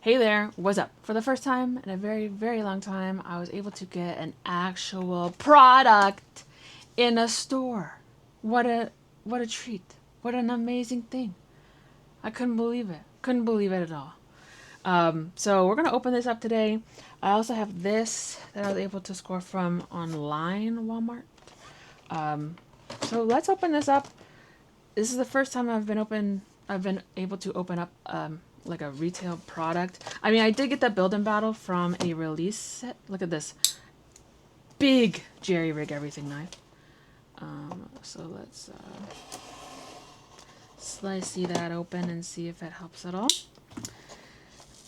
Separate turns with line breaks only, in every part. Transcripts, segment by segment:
Hey there, what's up? For the first time in a very, very long time, I was able to get an actual product in a store. What a treat. What an amazing thing. I couldn't believe it. Couldn't believe it at all. So we're gonna open this up today. I also have this that I was able to score from online Walmart. So let's open this up. This is the first time I've been able to open up like a retail product. I mean, I did get the build and battle from a release set. Look at this big jerry rig everything knife. So let's slicey that open and see if it helps at all.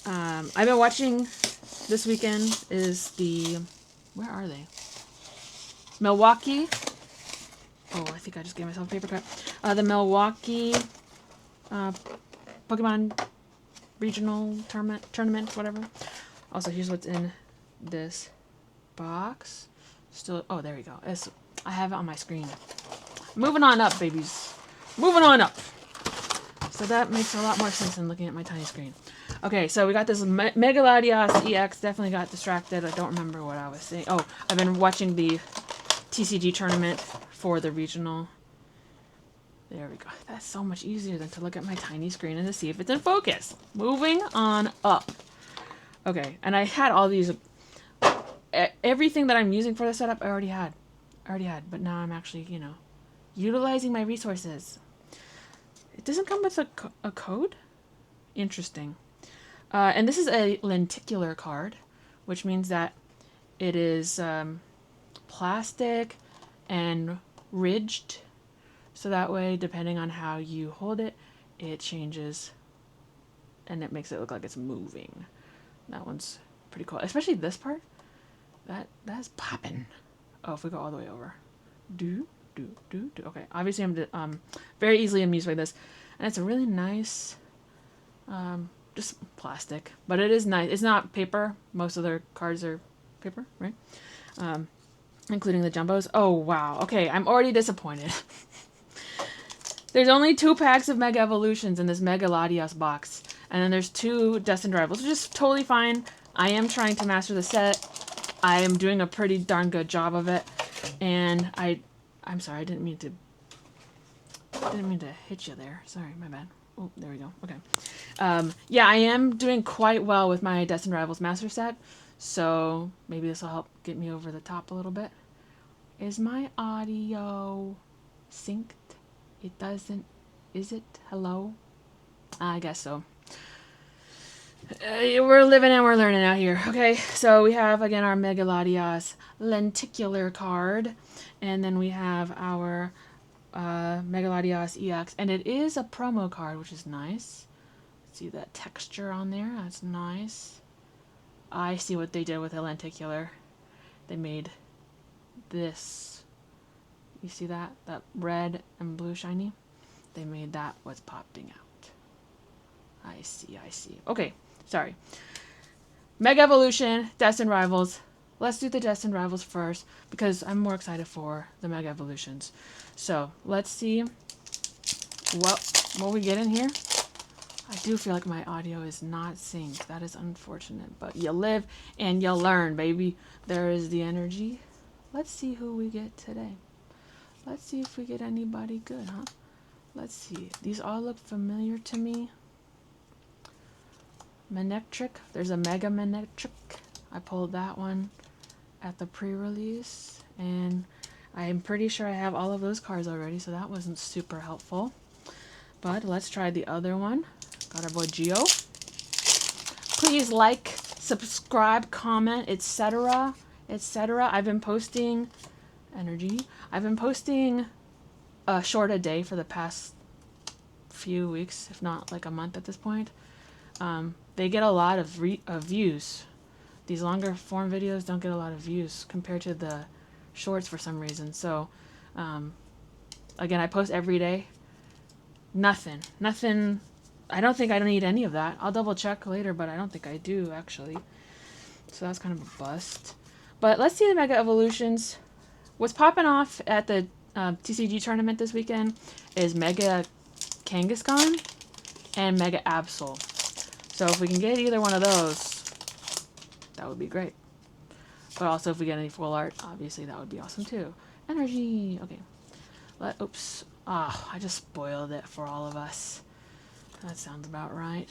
I've been watching this weekend is the, where are they? Milwaukee. Oh, I think I just gave myself a paper cut. The Milwaukee Pokemon regional tournament, whatever. Also, here's what's in this box. Still, oh, there we go. I have it on my screen. Moving on up, babies. Moving on up. So that makes a lot more sense than looking at my tiny screen. Okay, so we got this Mega Latias EX. Definitely got distracted. I don't remember what I was saying. Oh, I've been watching the TCG tournament for the regional. There we go. That's so much easier than to look at my tiny screen and to see if it's in focus. Moving on up. Okay, and I had all these, everything that I'm using for the setup I already had. But now I'm actually, utilizing my resources. It doesn't come with a code? Interesting. And this is a lenticular card, which means that it is plastic and ridged. So that way, depending on how you hold it, it changes and it makes it look like it's moving. That one's pretty cool. Especially this part. That's popping. Oh, if we go all the way over. Do. Okay, obviously I'm very easily amused by this. And it's a really nice, just plastic. But it is nice. It's not paper. Most of their cards are paper, right? Including the jumbos. Oh, wow. Okay, I'm already disappointed. There's only 2 packs of Mega Evolutions in this Mega Latias box. And then there's 2 Destined Rivals, which is totally fine. I am trying to master the set. I am doing a pretty darn good job of it. And I'm sorry, I didn't mean to hit you there. Sorry, my bad. Oh, there we go. Okay. Yeah, I am doing quite well with my Destined Rivals master set. So maybe this will help get me over the top a little bit. Is my audio synced? It doesn't. Is it? Hello? I guess so. We're living and we're learning out here. Okay, so we have, again, our Mega Latias lenticular card. And then we have our Mega Latias EX. And it is a promo card, which is nice. See that texture on there? That's nice. I see what they did with the lenticular. They made this. You see that? That red and blue shiny? They made that what's popping out. I see. Okay, sorry. Mega Evolution, Destined Rivals. Let's do the Destined Rivals first because I'm more excited for the Mega Evolutions. So, let's see what we get in here. I do feel like my audio is not synced. That is unfortunate, but you live and you learn, baby. There is the energy. Let's see who we get today. Let's see if we get anybody good, huh? Let's see. These all look familiar to me. Manectric. There's a Mega Manectric. I pulled that one at the pre-release. And I'm pretty sure I have all of those cards already, so that wasn't super helpful. But let's try the other one. Got our boy Geo. Please like, subscribe, comment, etc. I've been posting energy. I've been posting a short a day for the past few weeks, if not like a month at this point. They get a lot of views. These longer form videos don't get a lot of views compared to the shorts for some reason. So, again, I post every day. Nothing. I don't think I need any of that. I'll double check later, but I don't think I do actually. So that's kind of a bust. But let's see the Mega Evolutions. What's popping off at the TCG tournament this weekend is Mega Kangaskhan and Mega Absol. So if we can get either one of those, that would be great. But also if we get any full art, obviously that would be awesome too. Energy. Okay. Oops. Ah, I just spoiled it for all of us. That sounds about right.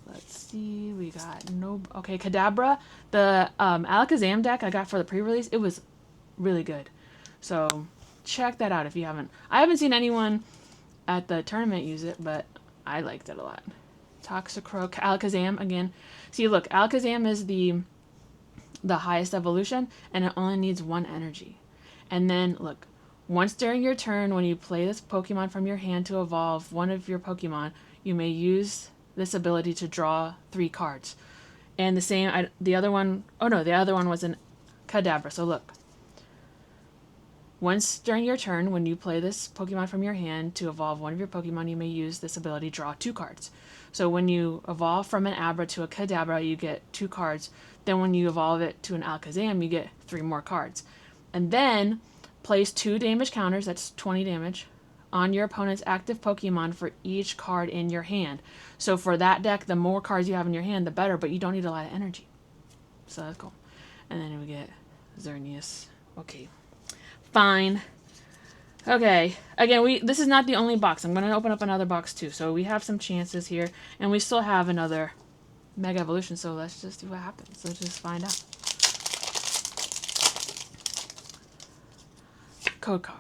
Let's see. We got no. Okay, Kadabra. The Alakazam deck I got for the pre-release. It was really good. So check that out if you haven't. I haven't seen anyone at the tournament use it, but I liked it a lot. Toxicroak, Alakazam again. See, look, Alakazam is the highest evolution, and it only needs 1 energy. And then, look, once during your turn, when you play this Pokemon from your hand to evolve one of your Pokemon, you may use this ability to draw 3 cards. And the same, the other one was an Kadabra. So look, once during your turn, when you play this Pokemon from your hand to evolve one of your Pokemon, you may use this ability to draw 2 cards. So when you evolve from an Abra to a Kadabra, you get 2 cards. Then when you evolve it to an Alakazam, you get 3 more cards. And then place 2 damage counters, that's 20 damage, on your opponent's active Pokemon for each card in your hand. So for that deck, the more cards you have in your hand, the better, but you don't need a lot of energy. So that's cool. And then we get Xerneas. Okay. Fine. Okay. Again, this is not the only box. I'm going to open up another box too. So we have some chances here. And we still have another Mega Evolution. So let's just see what happens. Let's just find out. Code card.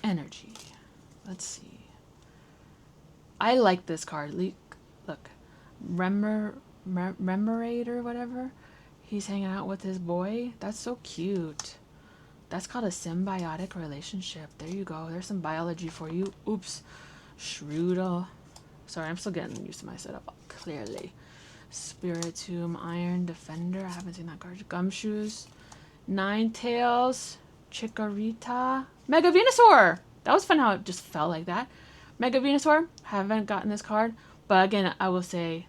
Energy. Let's see. I like this card. Look. Remorate or whatever. He's hanging out with his boy. That's so cute. That's called a symbiotic relationship. There you go. There's some biology for you. Oops. Shroodle. Sorry, I'm still getting used to my setup, clearly. Spiritomb, Iron Defender. I haven't seen that card. Gumshoes. Ninetales. Chikorita. Mega Venusaur. That was fun how it just felt like that. Mega Venusaur. Haven't gotten this card. But again, I will say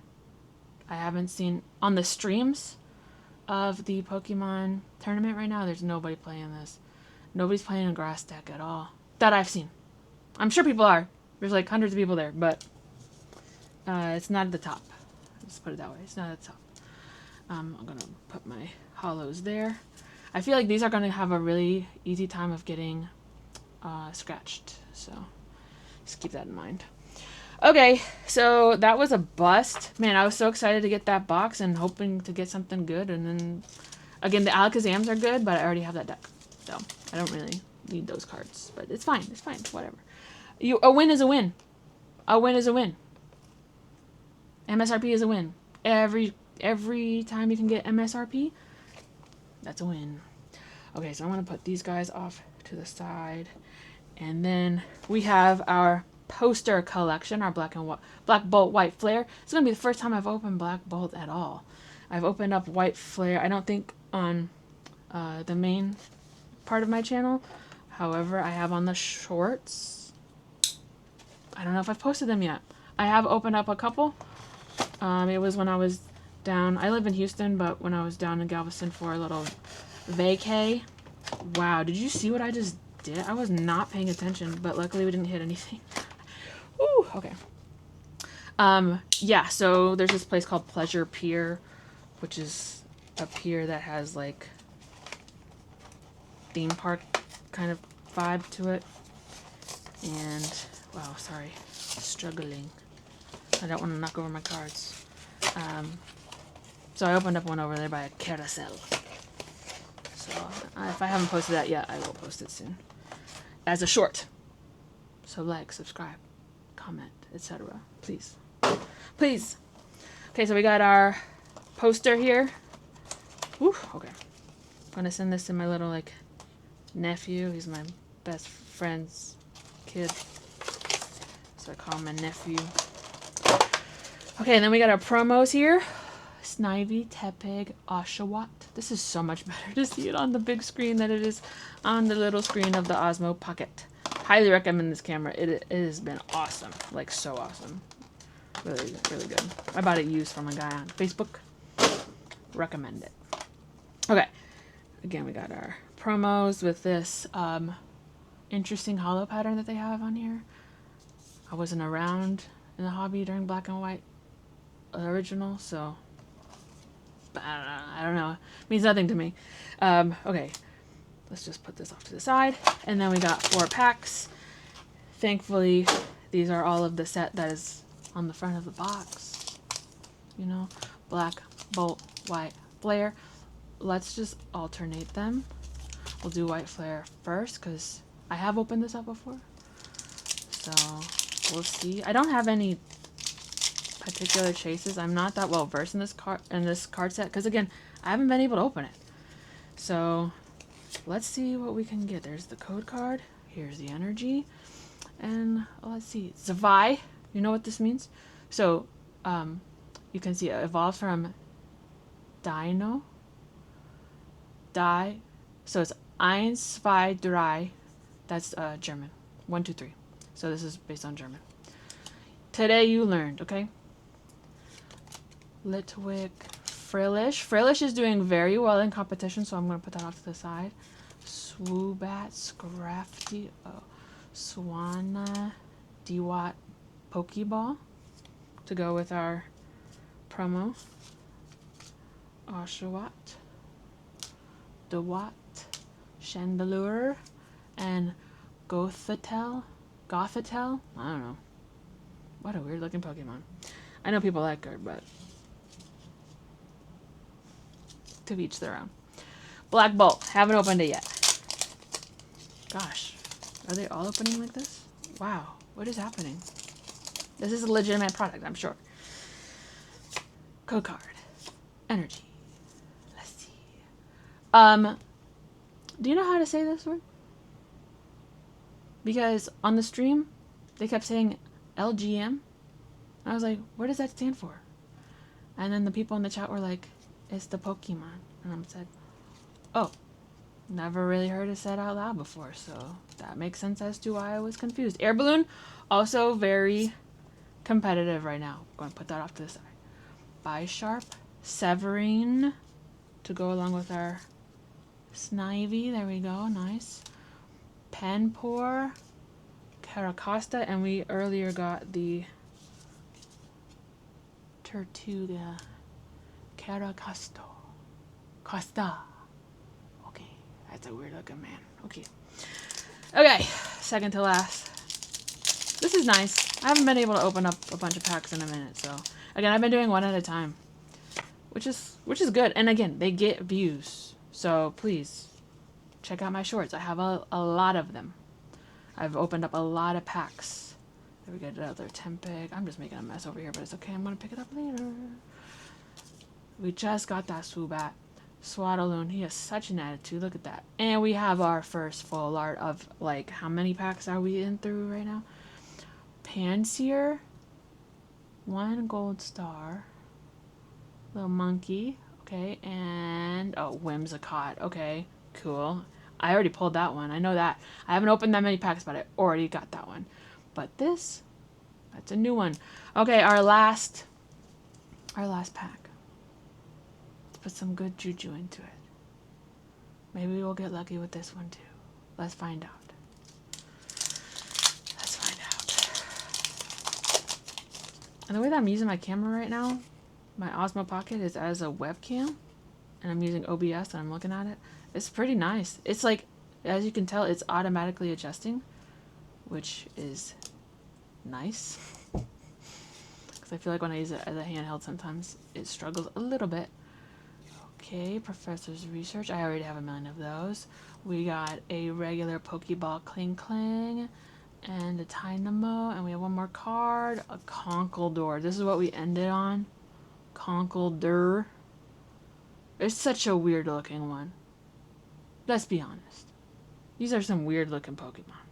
I haven't seen on the streams of the Pokemon tournament right now, there's nobody playing this. Nobody's playing a grass deck at all that I've seen. I'm sure people are. There's like hundreds of people there, but it's not at the top. Let's put it that way. It's not at the top. I'm gonna put my hollows there. I feel like these are gonna have a really easy time of getting scratched, so just keep that in mind. Okay, so that was a bust. Man, I was so excited to get that box and hoping to get something good. And then, again, the Alakazams are good, but I already have that deck. So, I don't really need those cards. But it's fine. It's fine. Whatever. A win is a win. A win is a win. MSRP is a win. Every time you can get MSRP, that's a win. Okay, so I'm going to put these guys off to the side. And then we have our poster collection, our Black Bolt White Flare. It's gonna be the first time I've opened Black Bolt at all. I've opened up White Flare, I don't think on the main part of my channel. However, I have on the shorts. I don't know if I've posted them yet. I have opened up a couple. It was when I was down, I live in Houston, but when I was down in Galveston for a little vacay. Wow, did you see what I just did? I was not paying attention, but luckily we didn't hit anything. Ooh, okay. Yeah, so there's this place called Pleasure Pier, which is a pier that has like theme park kind of vibe to it. And wow, sorry, struggling. I don't want to knock over my cards. So I opened up one over there by a carousel. So if I haven't posted that yet, I will post it soon as a short. So like, subscribe, comment, etc. Please. Please. Okay, so we got our poster here. Woo, okay. I'm gonna send this to my little like nephew. He's my best friend's kid. So I call him my nephew. Okay, and then we got our promos here. Snivy, Tepig, Oshawott. This is so much better to see it on the big screen than it is on the little screen of the Osmo Pocket. Highly recommend this camera. It has been awesome. Like, so awesome. Really, really good. I bought it used from a guy on Facebook. Recommend it. Okay. Again, we got our promos with this interesting hollow pattern that they have on here. I wasn't around in the hobby during Black and White. original, so I don't know. It means nothing to me. Okay, let's just put this off to the side. And then we got 4 packs. Thankfully, these are all of the set that is on the front of the box. You know, black, bolt, white, flare. Let's just alternate them. We'll do white flare first because I have opened this up before. So we'll see. I don't have any particular chases. I'm not that well versed in this card set because again, I haven't been able to open it. So let's see what we can get. There's the code card. Here's the energy. And let's see. Zavai. You know what this means? So you can see it evolves from Dino. Die. So it's eins, zwei, drei. That's German. 1, 2, 3. So this is based on German. Today you learned, okay? Litwick Frillish. Frillish is doing very well in competition, so I'm going to put that off to the side. Swoobat, Scrafty, Swana, Dewat, Pokeball to go with our promo. Oshawott, Dewat, Chandelure, and Gothitelle. Gothitelle? I don't know. What a weird looking Pokemon. I know people like her, but to each their own. Black Bolt. Haven't opened it yet. Gosh. Are they all opening like this? Wow. What is happening? This is a legitimate product, I'm sure. Code card. Energy. Let's see. Do you know how to say this word? Because on the stream, they kept saying LGM. I was like, what does that stand for? And then the people in the chat were like, it's the Pokemon. And I said, oh, never really heard it said out loud before, so that makes sense as to why I was confused. Air Balloon, also very competitive right now. I'm going to put that off to the side. Bisharp, Severine, to go along with our Snivy. There we go, nice. Penpour, Caracosta, and we earlier got the Tortuga. Caracasto. Costa. Okay, that's a weird looking man. Okay. Okay, second to last. This is nice. I haven't been able to open up a bunch of packs in a minute, so again, I've been doing one at a time, which is good. And again, they get views, so please check out my shorts. I have a lot of them. I've opened up a lot of packs. There we go, another Tempig. I'm just making a mess over here, but it's okay. I'm gonna pick it up later. We just got that Swoobat. Swaddaloon. He has such an attitude. Look at that. And we have our first full art of, like, how many packs are we in through right now? Panseer. 1 gold star. Little monkey. Okay. And, oh, Whimsicott. Okay. Cool. I already pulled that one. I know that. I haven't opened that many packs, but I already got that one. But this, that's a new one. Okay, our last pack. Let's put some good juju into it. Maybe we'll get lucky with this one too. Let's find out. Let's find out. And the way that I'm using my camera right now, my Osmo Pocket is as a webcam, and I'm using OBS and I'm looking at it. It's pretty nice. It's like, as you can tell, it's automatically adjusting, which is nice. Because I feel like when I use it as a handheld, sometimes it struggles a little bit. Okay, Professor's Research. I already have a million of those. We got a regular Pokeball Cling Clang and a Dynamo, and we have one more card, a Conkeldurr. This is what we ended on. Conkeldurr. It's such a weird looking one. Let's be honest. These are some weird looking Pokemon.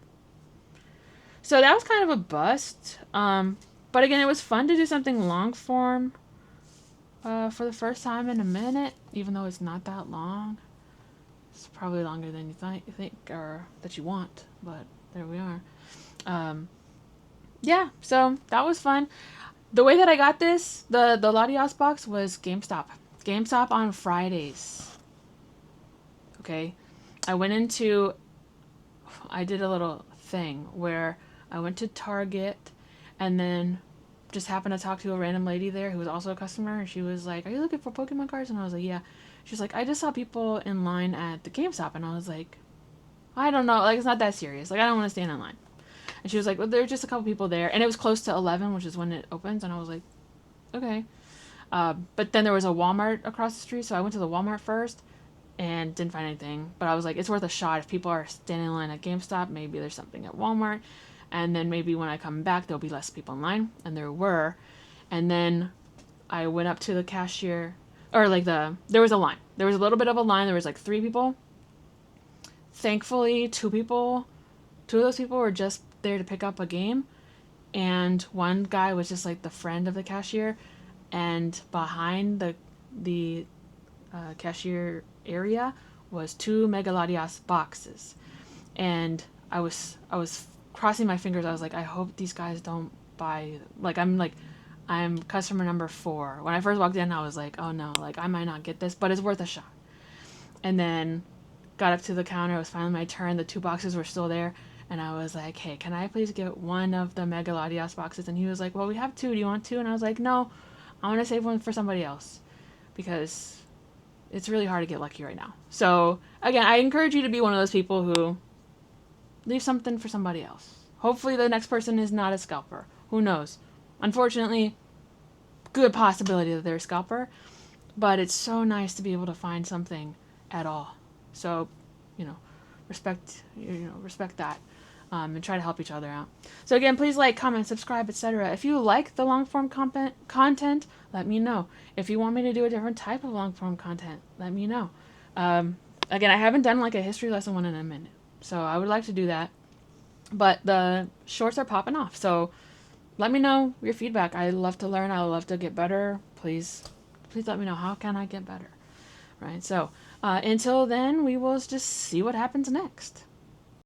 So that was kind of a bust. But again, it was fun to do something long form for the first time in a minute, even though it's not that long. It's probably longer than you think or that you want, but there we are. Yeah, so that was fun. The way that I got this, the Latias box was GameStop. GameStop on Fridays. Okay, I did a little thing where I went to Target, and then just happened to talk to a random lady there who was also a customer, and she was like, "Are you looking for Pokemon cards?" And I was like, "Yeah." She was like, "I just saw people in line at the GameStop," and I was like, "I don't know, like it's not that serious. Like I don't want to stand in line." And she was like, "Well, there's just a couple people there," and it was close to 11, which is when it opens, and I was like, "Okay." But then there was a Walmart across the street, so I went to the Walmart first and didn't find anything. But I was like, it's worth a shot. If people are standing in line at GameStop, maybe there's something at Walmart. And then maybe when I come back, there'll be less people in line. And there were. And then I went up to the cashier, or like there was a line. There was a little bit of a line. There was like 3 people. Thankfully, 2 of those people were just there to pick up a game. And one guy was just like the friend of the cashier. And behind the cashier area was 2 Mega Latias boxes, and I was crossing my fingers. I was like, I hope these guys don't buy. I'm customer number 4. When I first walked in, I was like, oh no, like I might not get this, but it's worth a shot. And then got up to the counter. It was finally my turn. The 2 boxes were still there. And I was like, hey, can I please get one of the Mega Latias boxes? And he was like, well, we have 2. Do you want 2? And I was like, no, I want to save one for somebody else. Because it's really hard to get lucky right now. So, again, I encourage you to be one of those people who leave something for somebody else. Hopefully the next person is not a scalper. Who knows? Unfortunately, good possibility that they're a scalper. But it's so nice to be able to find something at all. So, respect that. And try to help each other out. So again, please like, comment, subscribe, etc. If you like the long form content, let me know. If you want me to do a different type of long form content, let me know. Again, I haven't done like a history lesson one in a minute, so I would like to do that. But the shorts are popping off, so let me know your feedback. I love to learn. I love to get better. Please let me know, how can I get better, right? So until then, we will just see what happens next.